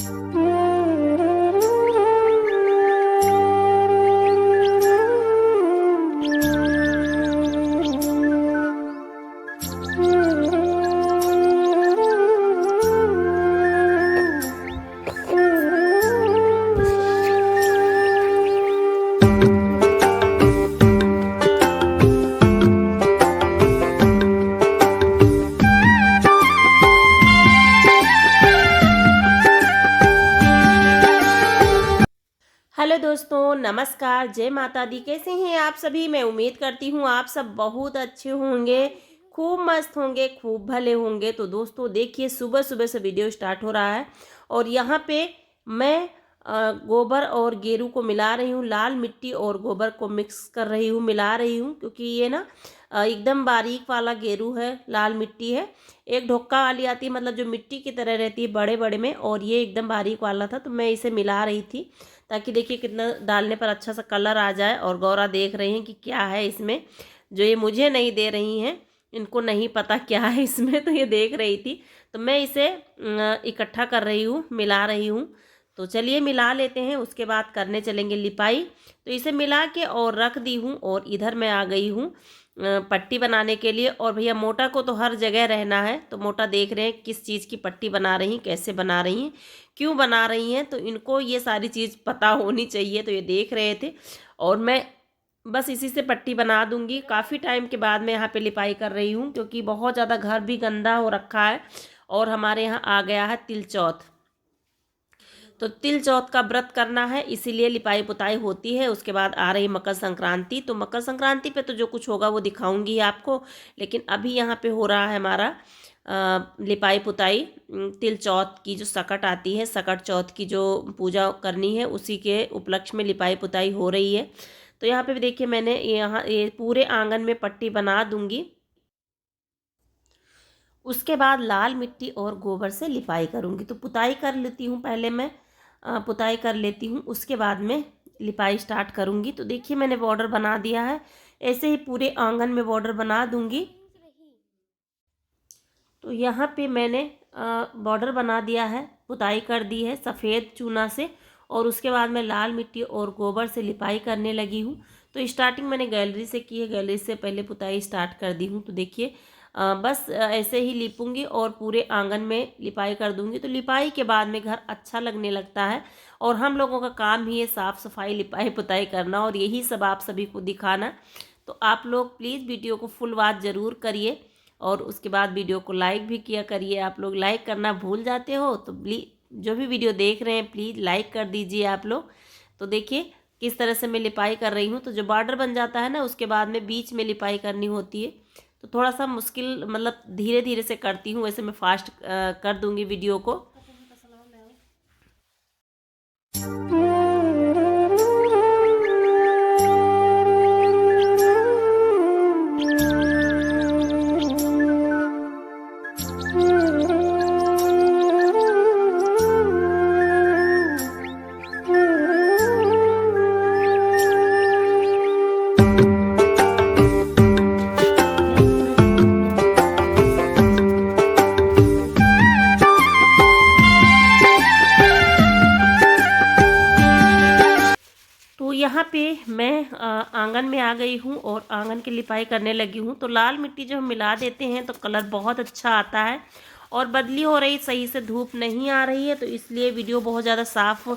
Hello दोस्तों, नमस्कार, जय माता दी। कैसे हैं आप सभी? मैं उम्मीद करती हूँ आप सब बहुत अच्छे होंगे, खूब मस्त होंगे, खूब भले होंगे। तो दोस्तों देखिए, सुबह सुबह से वीडियो स्टार्ट हो रहा है और यहाँ पे मैं गोबर और गेरू को मिला रही हूँ। लाल मिट्टी और गोबर को मिक्स कर रही हूँ, मिला रही हूँ, क्योंकि ये ना एकदम बारीक वाला गेरू है, लाल मिट्टी है। एक ढोक्का वाली आती है, मतलब जो मिट्टी की तरह रहती है बड़े बड़े में, और ये एकदम बारीक वाला था, तो मैं इसे मिला रही थी ताकि देखिए कितना डालने पर अच्छा सा कलर आ जाए। और गौरा देख रही हैं कि क्या है इसमें, जो ये मुझे नहीं दे रही हैं, इनको नहीं पता क्या है इसमें, तो ये देख रही थी। तो मैं इसे इकट्ठा कर रही हूँ, मिला रही हूँ। तो चलिए मिला लेते हैं, उसके बाद करने चलेंगे लिपाई। तो इसे मिला के और रख दी हूँ, और इधर मैं आ गई हूँ पट्टी बनाने के लिए। और भैया मोटा को तो हर जगह रहना है, तो मोटा देख रहे हैं किस चीज़ की पट्टी बना रही हैं, कैसे बना रही हैं, क्यों बना रही हैं, तो इनको ये सारी चीज़ पता होनी चाहिए। तो ये देख रहे थे, और मैं बस इसी से पट्टी बना दूंगी। काफ़ी टाइम के बाद मैं यहाँ पे लिपाई कर रही हूँ, क्योंकि बहुत ज़्यादा घर भी गंदा हो रखा है। और हमारे यहाँ आ गया है तिल चौथ, तो तिल चौथ का व्रत करना है, इसीलिए लिपाई पुताई होती है। उसके बाद आ रही मकर संक्रांति, तो मकर संक्रांति पे तो जो कुछ होगा वो दिखाऊंगी आपको। लेकिन अभी यहाँ पे हो रहा है हमारा लिपाई पुताई। तिल चौथ की जो सकट आती है, सकट चौथ की जो पूजा करनी है, उसी के उपलक्ष्य में लिपाई पुताई हो रही है। तो यहाँ पे भी देखिए, मैंने यहाँ ये पूरे आंगन में पट्टी बना दूंगी। उसके बाद लाल मिट्टी और गोबर से लिपाई करूँगी। तो पुताई कर लेती हूँ, पहले मैं पुताई कर लेती हूँ, उसके बाद में लिपाई स्टार्ट करूँगी। तो देखिए मैंने बॉर्डर बना दिया है, ऐसे ही पूरे आंगन में बॉर्डर बना दूँगी। तो यहाँ पे मैंने बॉर्डर बना दिया है, पुताई कर दी है सफ़ेद चूना से, और उसके बाद मैं लाल मिट्टी और गोबर से लिपाई करने लगी हूँ। तो स्टार्टिंग मैंने गैलरी से की है, गैलरी से पहले पुताई स्टार्ट कर दी हूँ। तो देखिए बस ऐसे ही लिपूंगी और पूरे आंगन में लिपाई कर दूंगी। तो लिपाई के बाद में घर अच्छा लगने लगता है, और हम लोगों का काम ही है साफ़ सफाई, लिपाई पुताई करना, और यही सब आप सभी को दिखाना। तो आप लोग प्लीज़ वीडियो को फुल वॉच ज़रूर करिए, और उसके बाद वीडियो को लाइक भी किया करिए। आप लोग लाइक करना भूल जाते हो, तो जो भी वीडियो देख रहे हैं प्लीज़ लाइक कर दीजिए आप लोग। तो देखिए किस तरह से मैं लिपाई कर रही हूँ। तो जो बॉर्डर बन जाता है ना, उसके बाद में बीच में लिपाई करनी होती है। तो थोड़ा सा मुश्किल, मतलब धीरे धीरे से करती हूँ, वैसे मैं फास्ट कर दूँगी वीडियो को। तो यहाँ पे मैं आंगन में आ गई हूँ और आंगन की लिपाई करने लगी हूँ। तो लाल मिट्टी जब हम मिला देते हैं तो कलर बहुत अच्छा आता है, और बदली हो रही, सही से धूप नहीं आ रही है, तो इसलिए वीडियो बहुत ज़्यादा साफ़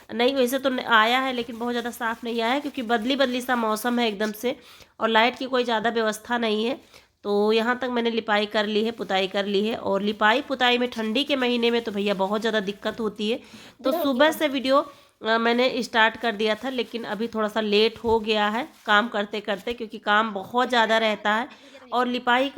नहीं, वैसे तो आया है लेकिन बहुत ज़्यादा साफ़ नहीं आया है, क्योंकि बदली बदली सा मौसम है एकदम से, और लाइट की कोई ज़्यादा व्यवस्था नहीं है। तो यहाँ तक मैंने लिपाई कर ली है, पुताई कर ली है। और लिपाई पुताई में ठंडी के महीने में तो भैया बहुत ज़्यादा दिक्कत होती है। तो सुबह से वीडियो मैंने स्टार्ट कर दिया था, लेकिन अभी थोड़ा सा लेट हो गया है काम करते करते, क्योंकि काम बहुत ज़्यादा रहता है। और लिपाई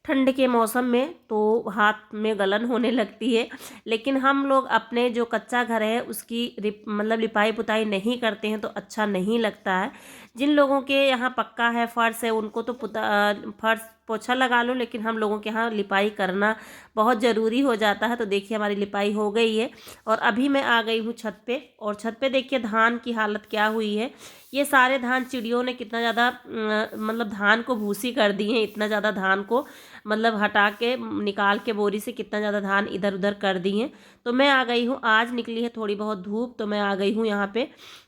ठंड के मौसम में तो हाथ में गलन होने लगती है। लेकिन हम लोग अपने जो कच्चा घर है उसकी मतलब लिपाई पुताई नहीं करते हैं, तो अच्छा नहीं लगता है। जिन लोगों के यहाँ पक्का है, फर्श है, उनको तो फर्श पोछा लगा लो, लेकिन हम लोगों के यहाँ लिपाई करना बहुत ज़रूरी हो जाता है। तो देखिए हमारी लिपाई हो गई है, और अभी मैं आ गई हूँ छत पे। और छत पे देखिए धान की हालत क्या हुई है। ये सारे धान चिड़ियों ने कितना ज़्यादा मतलब धान को भूसी कर दी है, इतना ज़्यादा धान को मतलब हटा के निकाल के बोरी से कितना ज़्यादा धान इधर उधर कर दी हैं। तो मैं आ गई हूँ, आज निकली है थोड़ी बहुत धूप, तो मैं आ गई हूँ यहाँ पे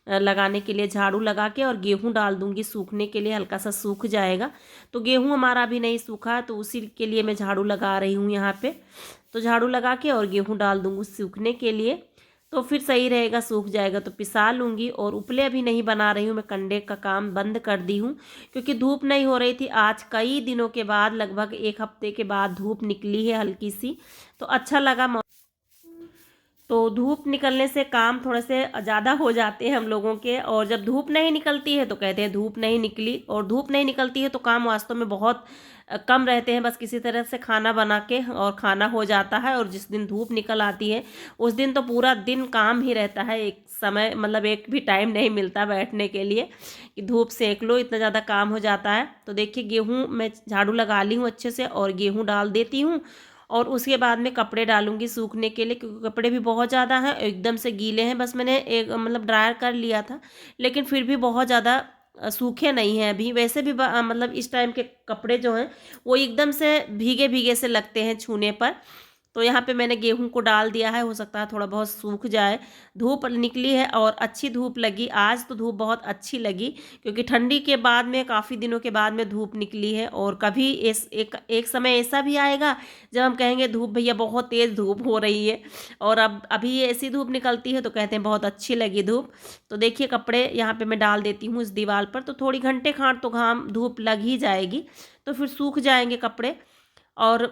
लगाने के लिए, झाड़ू लगा के और गेहूँ डाल दूँगी सूखने के लिए, हल्का सा सूख जाएगा। तो गेहूँ हमारा अभी नहीं सूखा, तो उसी के लिए मैं झाड़ू लगा रही हूँ यहाँ पे। तो झाड़ू लगा के और गेहूँ डाल दूँगी सूखने के लिए, तो फिर सही रहेगा, सूख जाएगा तो पिसा लूँगी। और उपले अभी नहीं बना रही हूँ मैं, कंडे का काम बंद कर दी हूँ क्योंकि धूप नहीं हो रही थी। आज कई दिनों के बाद, लगभग एक हफ्ते के बाद धूप निकली है हल्की सी, तो अच्छा लगा। तो धूप निकलने से काम थोड़े से ज़्यादा हो जाते हैं हम लोगों के, और जब धूप नहीं निकलती है तो कहते हैं धूप नहीं निकली, और धूप नहीं निकलती है तो काम वास्तव में बहुत कम रहते हैं। बस किसी तरह से खाना बना के और खाना हो जाता है, और जिस दिन धूप निकल आती है उस दिन तो पूरा दिन काम ही रहता है। एक समय मतलब एक भी टाइम नहीं मिलता बैठने के लिए कि धूप सेक लो, इतना ज़्यादा काम हो जाता है। तो देखिए गेहूँ मैं झाड़ू लगा ली हूँ अच्छे से और गेहूँ डाल देती हूँ, और उसके बाद में कपड़े डालूंगी सूखने के लिए, क्योंकि कपड़े भी बहुत ज़्यादा हैं, एकदम से गीले हैं। बस मैंने एक मतलब ड्रायर कर लिया था, लेकिन फिर भी बहुत ज़्यादा सूखे नहीं हैं अभी। वैसे भी मतलब इस टाइम के कपड़े जो हैं वो एकदम से भीगे भीगे से लगते हैं छूने पर। तो यहाँ पे मैंने गेहूं को डाल दिया है, हो सकता है थोड़ा बहुत सूख जाए। धूप निकली है और अच्छी धूप लगी आज, तो धूप बहुत अच्छी लगी क्योंकि ठंडी के बाद में काफ़ी दिनों के बाद में धूप निकली है। और कभी एक समय ऐसा भी आएगा जब हम कहेंगे धूप भैया बहुत तेज़ धूप हो रही है, और अब अभी ऐसी धूप निकलती है तो कहते हैं बहुत अच्छी लगी धूप। तो देखिए कपड़े यहाँ पे मैं डाल देती हूँ इस दीवार पर, तो थोड़ी घंटे खाट तो घाम धूप लग ही जाएगी, तो फिर सूख जाएंगे कपड़े। और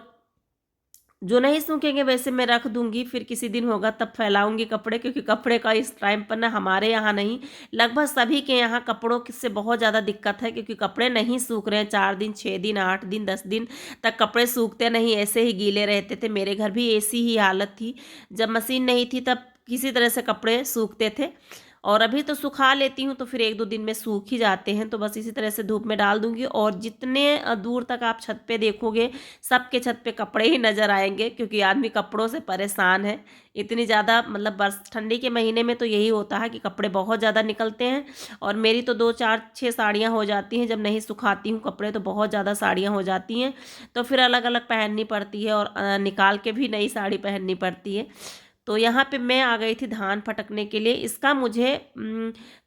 जो नहीं सूखेंगे वैसे मैं रख दूंगी, फिर किसी दिन होगा तब फैलाऊंगी कपड़े, क्योंकि कपड़े का इस टाइम पर ना हमारे यहाँ नहीं, लगभग सभी के यहाँ कपड़ों से बहुत ज़्यादा दिक्कत है, क्योंकि कपड़े नहीं सूख रहे हैं। 4 दिन 6 दिन 8 दिन 10 दिन तक कपड़े सूखते नहीं, ऐसे ही गीले रहते थे। मेरे घर भी ऐसी ही हालत थी, जब मशीन नहीं थी तब किसी तरह से कपड़े सूखते थे, और अभी तो सुखा लेती हूँ तो फिर 1-2 दिन में सूख ही जाते हैं। तो बस इसी तरह से धूप में डाल दूंगी, और जितने दूर तक आप छत पे देखोगे सबके छत पे कपड़े ही नज़र आएंगे, क्योंकि आदमी कपड़ों से परेशान है। इतनी ज़्यादा मतलब बरस ठंडी के महीने में तो यही होता है कि कपड़े बहुत ज़्यादा निकलते हैं, और मेरी तो 2 4 6 साड़ियाँ हो जाती हैं। जब नहीं सुखाती हूँ कपड़े तो बहुत ज़्यादा साड़ियाँ हो जाती हैं, तो फिर अलग अलग पहननी पड़ती है, और निकाल के भी नई साड़ी पहननी पड़ती है। तो यहाँ पे मैं आ गई थी धान फटकने के लिए। इसका मुझे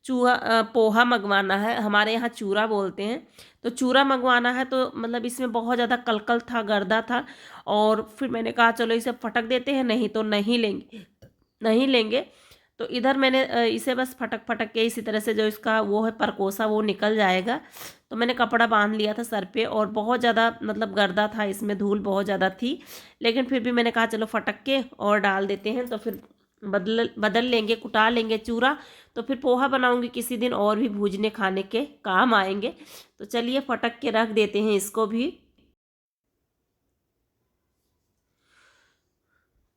पोहा मंगवाना है, हमारे यहाँ चूरा बोलते हैं, तो चूरा मंगवाना है। तो मतलब इसमें बहुत ज़्यादा कलकल था, गर्दा था, और फिर मैंने कहा चलो इसे फटक देते हैं, नहीं तो नहीं लेंगे, नहीं लेंगे। तो इधर मैंने इसे बस फटक फटक के इसी तरह से जो इसका वो है परकोसा वो निकल जाएगा। तो मैंने कपड़ा बांध लिया था सर पे, और बहुत ज़्यादा मतलब गर्दा था, इसमें धूल बहुत ज़्यादा थी, लेकिन फिर भी मैंने कहा चलो फटक के और डाल देते हैं, तो फिर बदल बदल लेंगे, कुटा लेंगे चूरा। तो फिर पोहा बनाऊंगी किसी दिन, और भी भूजने खाने के काम आएंगे। तो चलिए फटक के रख देते हैं इसको भी।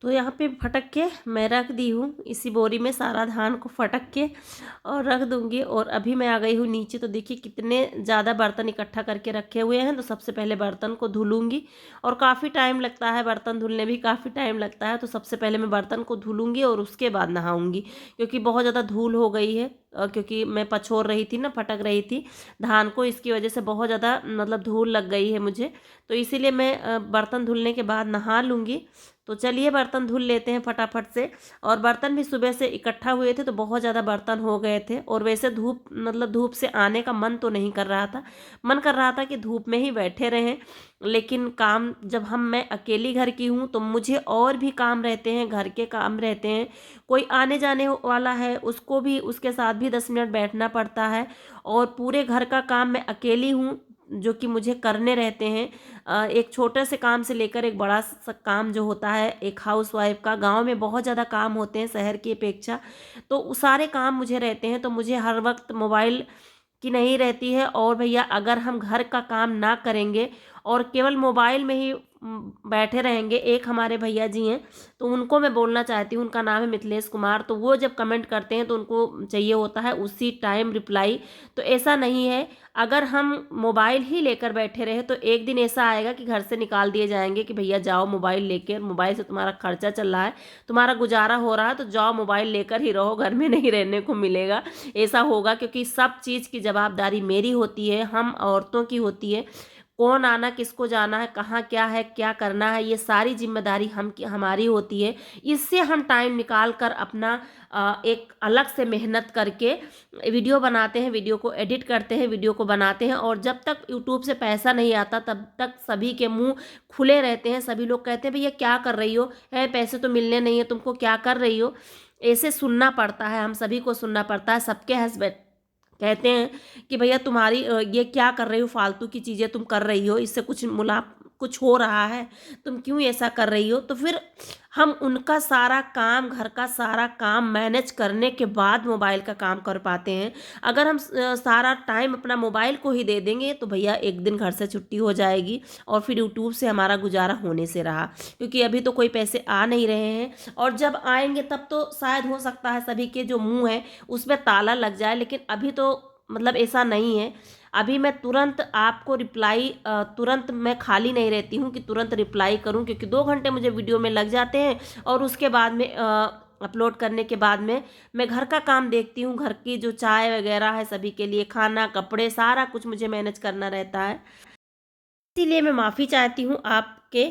तो यहाँ पे फटक के मैं रख दी हूँ, इसी बोरी में सारा धान को फटक के और रख दूँगी। और अभी मैं आ गई हूँ नीचे, तो देखिए कितने ज़्यादा बर्तन इकट्ठा करके रखे हुए हैं। तो सबसे पहले बर्तन को धुलूँगी, और काफ़ी टाइम लगता है, बर्तन धुलने भी काफ़ी टाइम लगता है। तो सबसे पहले मैं बर्तन को धुलूँगी और उसके बाद नहाऊँगी, क्योंकि बहुत ज़्यादा धूल हो गई है। क्योंकि मैं पछोर रही थी ना, फटक रही थी धान को, इसकी वजह से बहुत ज़्यादा मतलब धूल लग गई है मुझे। तो इसीलिए मैं बर्तन धुलने के बाद नहा लूँगी। तो चलिए बर्तन धुल लेते हैं फटाफट से। और बर्तन भी सुबह से इकट्ठा हुए थे, तो बहुत ज़्यादा बर्तन हो गए थे, और वैसे धूप मतलब धूप से आने का मन तो नहीं कर रहा था, मन कर रहा था कि धूप में ही बैठे रहें। लेकिन काम जब मैं अकेली घर की हूँ तो मुझे और भी काम रहते हैं, घर के काम रहते हैं, कोई आने जाने वाला है उसको भी, उसके साथ भी 10 मिनट बैठना पड़ता है, और पूरे घर का काम मैं अकेली हूँ जो कि मुझे करने रहते हैं। एक छोटे से काम से लेकर एक बड़ा सा काम जो होता है एक हाउसवाइफ का, गांव में बहुत ज़्यादा काम होते हैं शहर की अपेक्षा, तो सारे काम मुझे रहते हैं। तो मुझे हर वक्त मोबाइल की नहीं रहती है। और भैया अगर हम घर का काम ना करेंगे और केवल मोबाइल में ही बैठे रहेंगे, एक हमारे भैया जी हैं, तो उनको मैं बोलना चाहती हूँ, उनका नाम है मिथिलेश कुमार। तो वो जब कमेंट करते हैं तो उनको चाहिए होता है उसी टाइम रिप्लाई। तो ऐसा नहीं है, अगर हम मोबाइल ही लेकर बैठे रहे तो एक दिन ऐसा आएगा कि घर से निकाल दिए जाएंगे कि भैया जाओ मोबाइल लेकर, मोबाइल से तुम्हारा खर्चा चल रहा है, तुम्हारा गुजारा हो रहा है, तो जाओ मोबाइल लेकर ही रहो, घर में नहीं रहने को मिलेगा। ऐसा होगा, क्योंकि सब चीज़ की जवाबदारी मेरी होती है, हम औरतों की होती है। कौन आना, किसको जाना है, कहाँ क्या है, क्या करना है, ये सारी जिम्मेदारी हमारी होती है। इससे हम टाइम निकाल कर अपना एक अलग से मेहनत करके वीडियो बनाते हैं, वीडियो को एडिट करते हैं, वीडियो को बनाते हैं। और जब तक यूट्यूब से पैसा नहीं आता तब तक सभी के मुंह खुले रहते हैं। सभी लोग कहते हैं भैया क्या कर रही हो, है पैसे तो मिलने नहीं है तुमको, क्या कर रही हो। ऐसे सुनना पड़ता है, हम सभी को सुनना पड़ता है। सबके हस्बैंड कहते हैं कि भैया तुम्हारी ये क्या कर रही हो, फालतू की चीज़ें तुम कर रही हो, इससे कुछ हो रहा है, तुम क्यों ऐसा कर रही हो। तो फिर हम उनका सारा काम, घर का सारा काम मैनेज करने के बाद मोबाइल का काम कर पाते हैं। अगर हम सारा टाइम अपना मोबाइल को ही दे देंगे तो भैया एक दिन घर से छुट्टी हो जाएगी और फिर यूट्यूब से हमारा गुजारा होने से रहा। क्योंकि अभी तो कोई पैसे आ नहीं रहे हैं, और जब आएंगे तब तो शायद हो सकता है सभी के जो मुंह है उसमें ताला लग जाए। लेकिन अभी तो मतलब ऐसा नहीं है। अभी मैं तुरंत आपको रिप्लाई, तुरंत मैं खाली नहीं रहती हूँ कि तुरंत रिप्लाई करूँ, क्योंकि 2 घंटे मुझे वीडियो में लग जाते हैं। और उसके बाद में अपलोड करने के बाद में मैं घर का काम देखती हूँ, घर की जो चाय वगैरह है, सभी के लिए खाना, कपड़े, सारा कुछ मुझे मैनेज करना रहता है। इसीलिए मैं माफ़ी चाहती हूँ आपके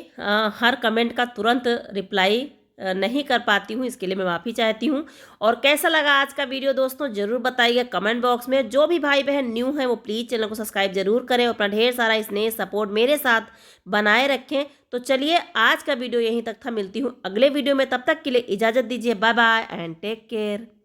हर कमेंट का तुरंत रिप्लाई नहीं कर पाती हूँ, इसके लिए मैं माफ़ी चाहती हूँ। और कैसा लगा आज का वीडियो दोस्तों ज़रूर बताइए कमेंट बॉक्स में। जो भी भाई बहन न्यू हैं वो प्लीज़ चैनल को सब्सक्राइब जरूर करें और अपना ढेर सारा स्नेह सपोर्ट मेरे साथ बनाए रखें। तो चलिए आज का वीडियो यहीं तक था, मिलती हूँ अगले वीडियो में, तब तक के लिए इजाज़त दीजिए। Bye bye and take care.